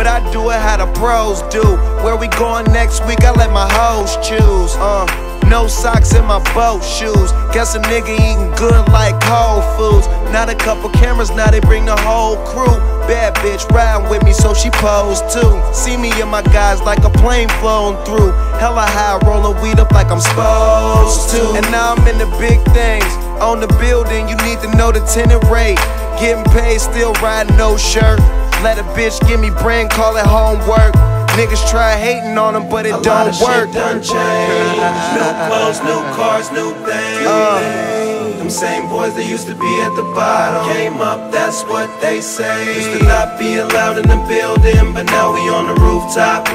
but I do it how the pros do. Where we going next week, I let my hoes choose. No socks in my boat shoes. Guess a nigga eating good like Whole Foods. Not a couple cameras, now they bring the whole crew. Bad bitch riding with me, so she posed too. See me and my guys like a plane flown through. Hella high, rollin' weed up like I'm supposed to. And now I'm in the big things. On the building, you need to know the tenant rate. Getting paid, still riding no shirt. Let a bitch give me brain, call it homework. Niggas try hating on them, but it don't work. Shit done changed. New clothes, new cars, new things. Them same boys that used to be at the bottom came up, that's what they say. Used to not be allowed in the building, but now we on the rooftop.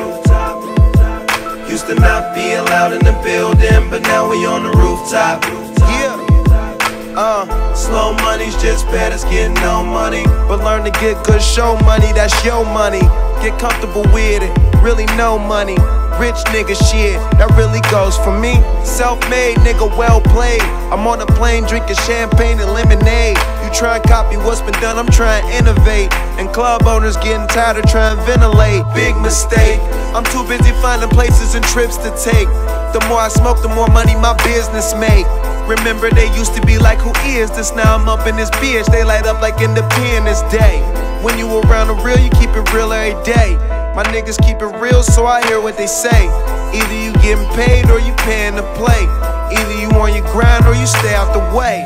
Used to not be allowed in the building, but now we on the rooftop. Yeah. Slow money's just bad as getting no money. But learn to get good show money, that's your money. Get comfortable with it, really no money. Rich nigga shit, that really goes for me. Self-made nigga, well played. I'm on a plane drinking champagne and lemonade. You try and copy what's been done, I'm trying to innovate. And club owners getting tired of trying to ventilate. Big mistake, I'm too busy finding places and trips to take. The more I smoke, the more money my business make. Remember they used to be like, who is this? Now I'm up in this bitch, they light up like Independence Day. When you around the real, you keep it real every day. My niggas keep it real, so I hear what they say. Either you getting paid or you paying to play. Either you on your grind or you stay out the way.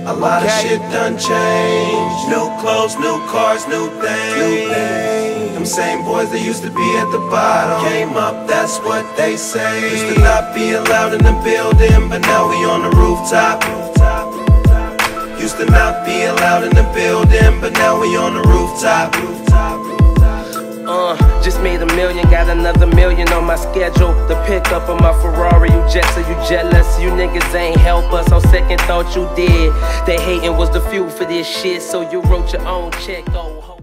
A lot of shit done changed. New clothes, new cars, new things. Them same boys that used to be at the bottom came up, that's what they say. Used to not be allowed in the building, but now we on the rooftop. Used to not be allowed in the building, but now we on the rooftop. Just made $1 million, got another $1 million on my schedule. The pickup of my Ferrari, you jet, so you jealous. You niggas ain't help us, on second thought you did. They hating was the fuel for this shit, so you wrote your own check. Oh.